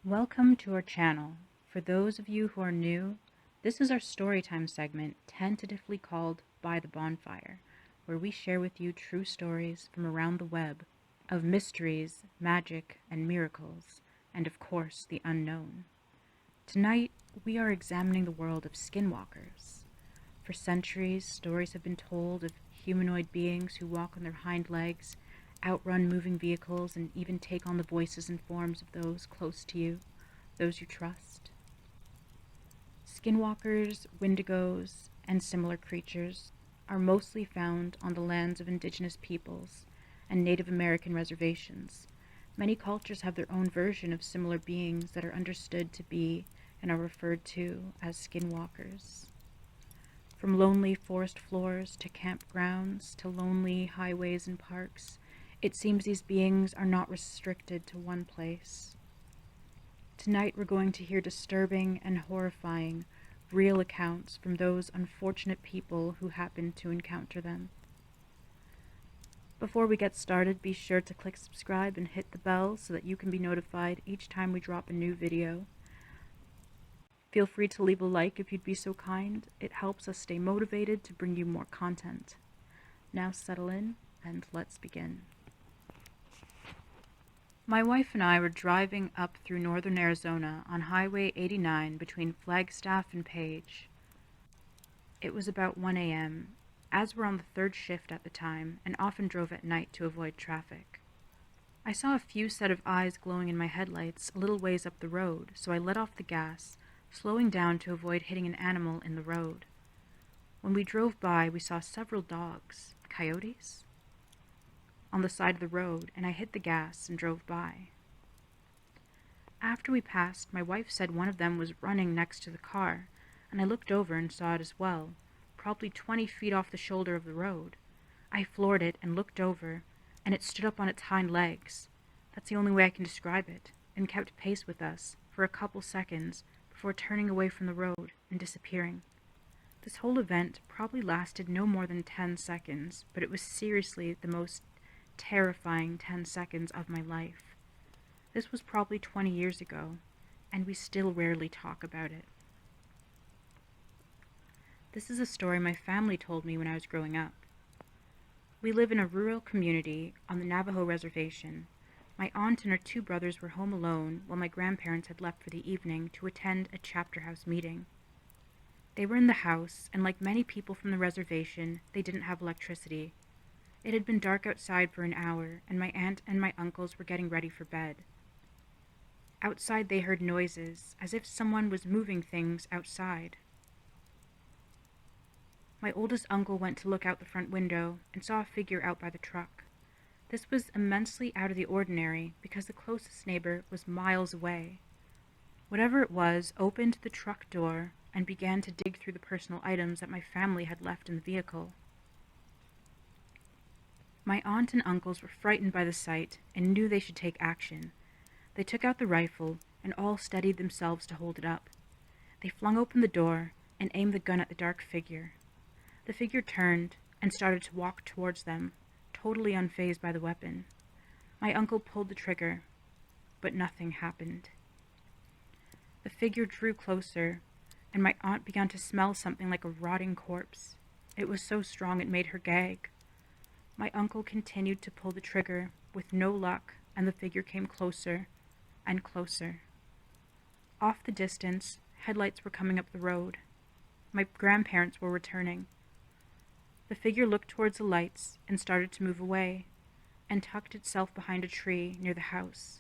Welcome to our channel. For those of you who are new, this is our storytime segment tentatively called By the Bonfire, where we share with you true stories from around the web of mysteries, magic, and miracles, and of course the unknown. Tonight, we are examining the world of skinwalkers. For centuries, stories have been told of humanoid beings who walk on their hind legs, outrun moving vehicles, and even take on the voices and forms of those close to you, those you trust. Skinwalkers, wendigos, and similar creatures are mostly found on the lands of indigenous peoples and Native American reservations. Many cultures have their own version of similar beings that are understood to be and are referred to as skinwalkers. From lonely forest floors to campgrounds to lonely highways and parks, it seems these beings are not restricted to one place. Tonight we're going to hear disturbing and horrifying real accounts from those unfortunate people who happened to encounter them. Before we get started, be sure to click subscribe and hit the bell so that you can be notified each time we drop a new video. Feel free to leave a like if you'd be so kind. It helps us stay motivated to bring you more content. Now settle in and let's begin. My wife and I were driving up through northern Arizona on Highway 89 between Flagstaff and Page. It was about 1 a.m., as we're on the third shift at the time and often drove at night to avoid traffic. I saw a few set of eyes glowing in my headlights a little ways up the road, so I let off the gas, slowing down to avoid hitting an animal in the road. When we drove by, we saw several dogs, coyotes, on the side of the road, and I hit the gas and drove by. After we passed, my wife said one of them was running next to the car, and I looked over and saw it as well, probably 20 feet off the shoulder of the road. I floored it and looked over, and it stood up on its hind legs. That's the only way I can describe it, and kept pace with us for a couple seconds before turning away from the road and disappearing. This whole event probably lasted no more than 10 seconds, but it was seriously the most terrifying 10 seconds of my life. This was probably 20 years ago, and we still rarely talk about it. This is a story my family told me when I was growing up. We live in a rural community on the Navajo reservation. My aunt and her two brothers were home alone while my grandparents had left for the evening to attend a chapter house meeting. They were in the house, and like many people from the reservation, they didn't have electricity. It had been dark outside for an hour, and my aunt and my uncles were getting ready for bed. Outside they heard noises, as if someone was moving things outside. My oldest uncle went to look out the front window and saw a figure out by the truck. This was immensely out of the ordinary because the closest neighbor was miles away. Whatever it was opened the truck door and began to dig through the personal items that my family had left in the vehicle. My aunt and uncles were frightened by the sight and knew they should take action. They took out the rifle and all steadied themselves to hold it up. They flung open the door and aimed the gun at the dark figure. The figure turned and started to walk towards them, totally unfazed by the weapon. My uncle pulled the trigger, but nothing happened. The figure drew closer, and my aunt began to smell something like a rotting corpse. It was so strong it made her gag. My uncle continued to pull the trigger, with no luck, and the figure came closer and closer. Off the distance, headlights were coming up the road. My grandparents were returning. The figure looked towards the lights and started to move away, and tucked itself behind a tree near the house.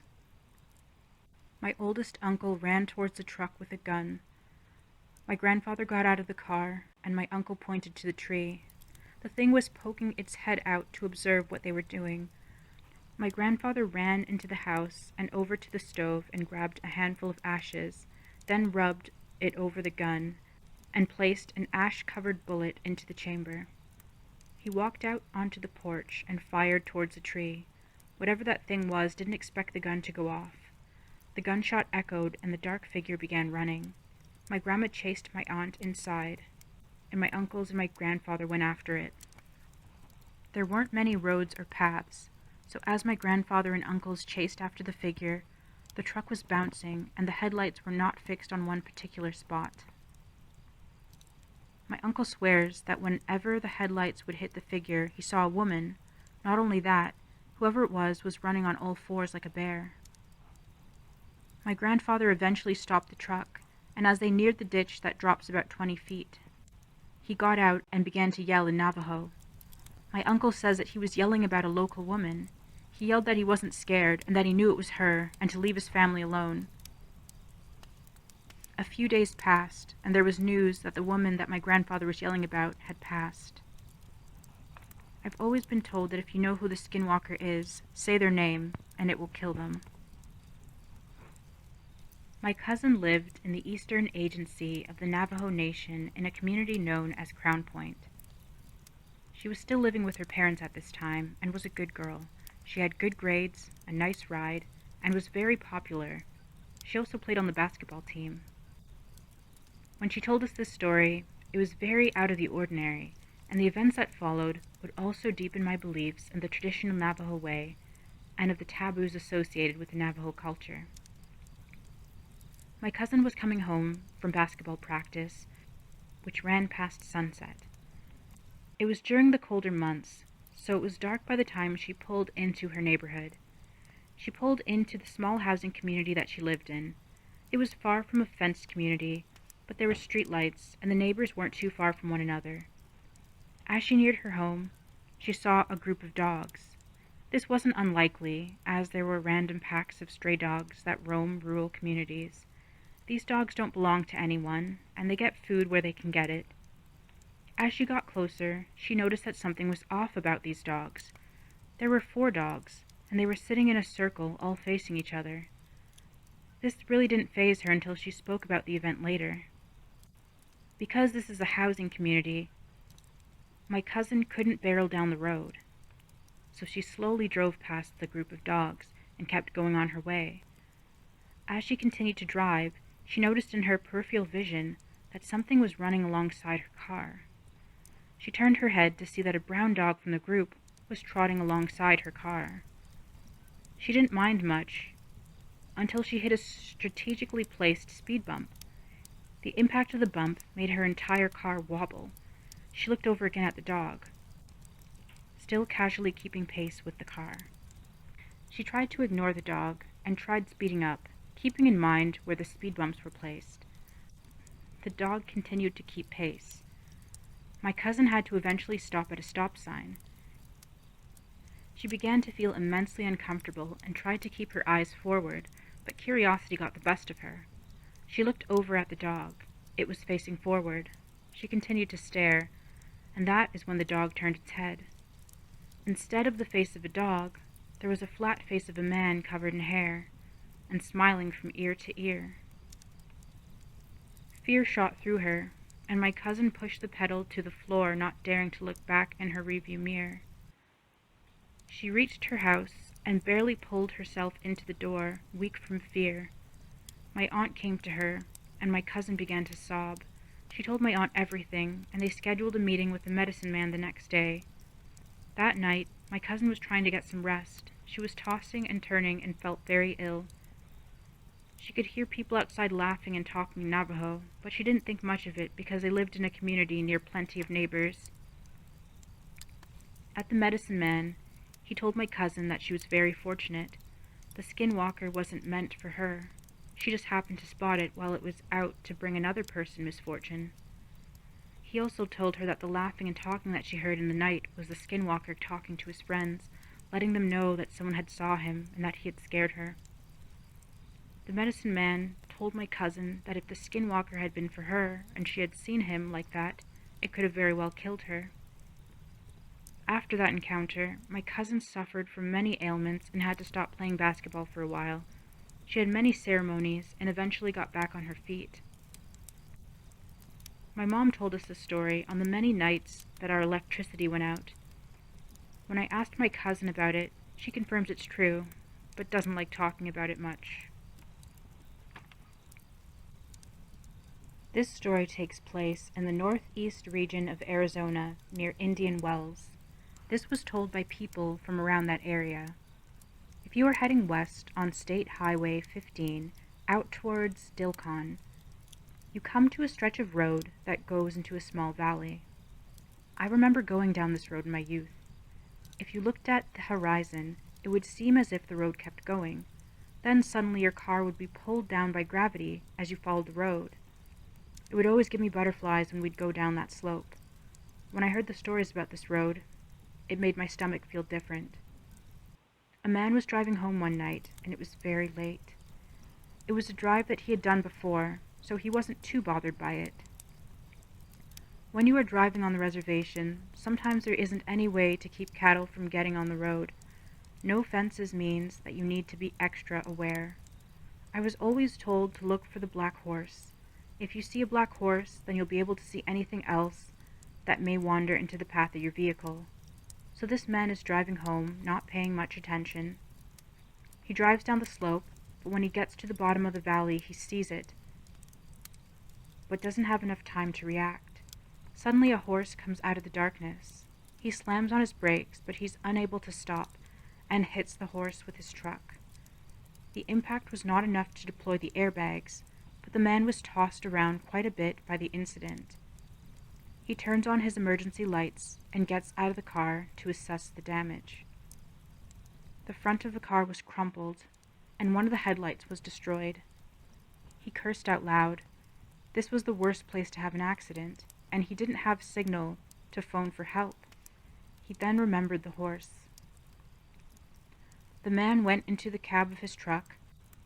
My oldest uncle ran towards the truck with a gun. My grandfather got out of the car, and my uncle pointed to the tree. The thing was poking its head out to observe what they were doing. My grandfather ran into the house and over to the stove and grabbed a handful of ashes, then rubbed it over the gun and placed an ash-covered bullet into the chamber. He walked out onto the porch and fired towards the tree. Whatever that thing was didn't expect the gun to go off. The gunshot echoed and the dark figure began running. My grandma chased my aunt inside, and my uncles and my grandfather went after it. There weren't many roads or paths, so as my grandfather and uncles chased after the figure, The truck was bouncing, and the headlights were not fixed on one particular spot. My uncle swears that whenever the headlights would hit the figure, he saw a woman. Not only that, whoever it was running on all fours like a bear. My grandfather eventually stopped the truck, and as they neared the ditch that drops about 20 feet, he got out and began to yell in Navajo. My uncle says that he was yelling about a local woman. He yelled that he wasn't scared and that he knew it was her and to leave his family alone. A few days passed, and there was news that the woman that my grandfather was yelling about had passed. I've always been told that if you know who the Skinwalker is, say their name, and it will kill them. My cousin lived in the eastern agency of the Navajo Nation in a community known as Crown Point. She was still living with her parents at this time and was a good girl. She had good grades, a nice ride, and was very popular. She also played on the basketball team. When she told us this story, it was very out of the ordinary, and the events that followed would also deepen my beliefs in the traditional Navajo way and of the taboos associated with the Navajo culture. My cousin was coming home from basketball practice, which ran past sunset. It was during the colder months, so it was dark by the time she pulled into her neighborhood. She pulled into the small housing community that she lived in. It was far from a fenced community, but there were street lights, and the neighbors weren't too far from one another. As she neared her home, she saw a group of dogs. This wasn't unlikely, as there were random packs of stray dogs that roam rural communities. These dogs don't belong to anyone, and they get food where they can get it. As she got closer, she noticed that something was off about these dogs. There were 4 dogs, and they were sitting in a circle, all facing each other. This really didn't faze her until she spoke about the event later. Because this is a housing community, my cousin couldn't barrel down the road, so she slowly drove past the group of dogs and kept going on her way. As she continued to drive, she noticed in her peripheral vision that something was running alongside her car. She turned her head to see that a brown dog from the group was trotting alongside her car. She didn't mind much until she hit a strategically placed speed bump. The impact of the bump made her entire car wobble. She looked over again at the dog, still casually keeping pace with the car. She tried to ignore the dog and tried speeding up, keeping in mind where the speed bumps were placed. The dog continued to keep pace. My cousin had to eventually stop at a stop sign. She began to feel immensely uncomfortable and tried to keep her eyes forward, but curiosity got the best of her. She looked over at the dog. It was facing forward. She continued to stare, and that is when the dog turned its head. Instead of the face of a dog, there was a flat face of a man covered in hair, and smiling from ear to ear. Fear shot through her, and my cousin pushed the pedal to the floor, not daring to look back in her rearview mirror. She reached her house and barely pulled herself into the door, weak from fear. My aunt came to her, and my cousin began to sob. She told my aunt everything, and they scheduled a meeting with the medicine man the next day. That night, my cousin was trying to get some rest. She was tossing and turning and felt very ill. She could hear people outside laughing and talking in Navajo, but she didn't think much of it because they lived in a community near plenty of neighbors. At the medicine man, he told my cousin that she was very fortunate. The Skinwalker wasn't meant for her. She just happened to spot it while it was out to bring another person misfortune. He also told her that the laughing and talking that she heard in the night was the Skinwalker talking to his friends, letting them know that someone had saw him and that he had scared her. The medicine man told my cousin that if the Skinwalker had been for her and she had seen him like that, it could have very well killed her. After that encounter, my cousin suffered from many ailments and had to stop playing basketball for a while. She had many ceremonies and eventually got back on her feet. My mom told us the story on the many nights that our electricity went out. When I asked my cousin about it, she confirms it's true, but doesn't like talking about it much. This story takes place in the northeast region of Arizona, near Indian Wells. This was told by people from around that area. If If you are heading west on State Highway 15 out towards Dilkon, you come to a stretch of road that goes into a small valley. I remember going down this road in my youth. If you looked at the horizon, it would seem as if the road kept going. Then suddenly your car would be pulled down by gravity as you followed the road. It would always give me butterflies when we'd go down that slope. When I heard the stories about this road, it made my stomach feel different. A man was driving home one night, and it was very late. It was a drive that he had done before, so he wasn't too bothered by it. When you are driving on the reservation, sometimes there isn't any way to keep cattle from getting on the road. No fences means that you need to be extra aware. I was always told to look for the black horse. If you see a black horse, then you'll be able to see anything else that may wander into the path of your vehicle. So this man is driving home, not paying much attention. He drives down the slope, but when he gets to the bottom of the valley, he sees it, but doesn't have enough time to react. Suddenly a horse comes out of the darkness. He slams on his brakes, but he's unable to stop, and hits the horse with his truck. The impact was not enough to deploy the airbags, but the man was tossed around quite a bit by the incident. He turns on his emergency lights and gets out of the car to assess the damage. The front of the car was crumpled, and one of the headlights was destroyed. He cursed out loud. This was the worst place to have an accident, and he didn't have signal to phone for help. He then remembered the horse. The man went into the cab of his truck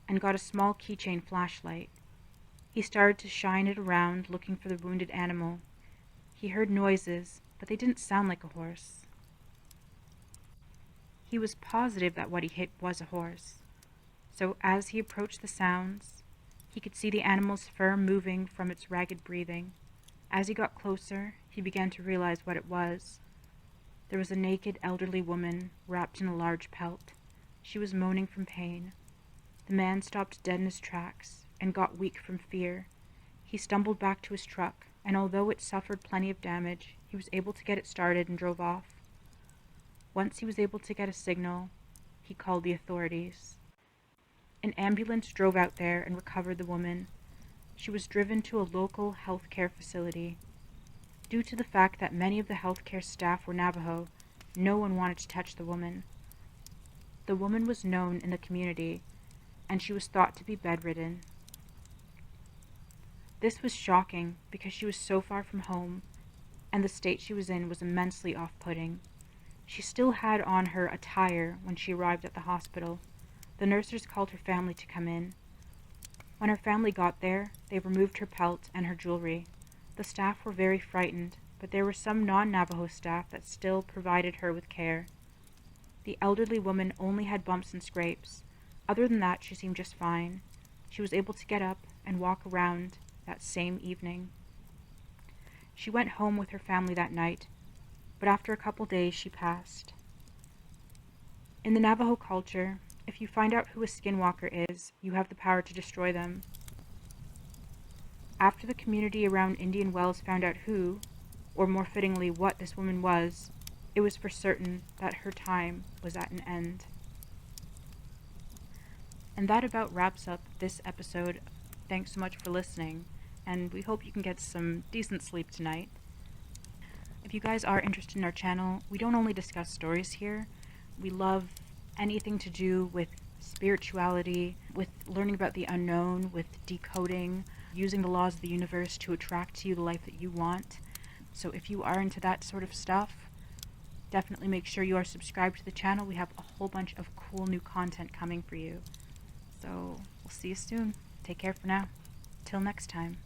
and got a small keychain flashlight. He started to shine it around, looking for the wounded animal. He heard noises, but they didn't sound like a horse. He was positive that what he hit was a horse. So as he approached the sounds, he could see the animal's fur moving from its ragged breathing. As he got closer, he began to realize what it was. There was a naked elderly woman wrapped in a large pelt. She was moaning from pain. The man stopped dead in his tracks and got weak from fear. He stumbled back to his truck, and although it suffered plenty of damage, he was able to get it started and drove off. Once he was able to get a signal, he called the authorities. An ambulance drove out there and recovered the woman. She was driven to a local healthcare facility. Due to the fact that many of the healthcare staff were Navajo, no one wanted to touch the woman. The woman was known in the community, and she was thought to be bedridden. This was shocking because she was so far from home, and the state she was in was immensely off-putting. She still had on her attire when she arrived at the hospital. The nurses called her family to come in. When her family got there, they removed her pelt and her jewelry. The staff were very frightened, but there were some non-Navajo staff that still provided her with care. The elderly woman only had bumps and scrapes. Other than that, she seemed just fine. She was able to get up and walk around that same evening. She went home with her family that night, but after a couple days she passed. In the Navajo culture, if you find out who a skinwalker is, you have the power to destroy them. After the community around Indian Wells found out who, or more fittingly what this woman was, it was for certain that her time was at an end. And that about wraps up this episode. Thanks so much for listening, and we hope you can get some decent sleep tonight. If you guys are interested in our channel, we don't only discuss stories here. We love anything to do with spirituality, with learning about the unknown, with decoding, using the laws of the universe to attract to you the life that you want. So if you are into that sort of stuff, definitely make sure you are subscribed to the channel. We have a whole bunch of cool new content coming for you. So we'll see you soon. Take care for now. Till next time.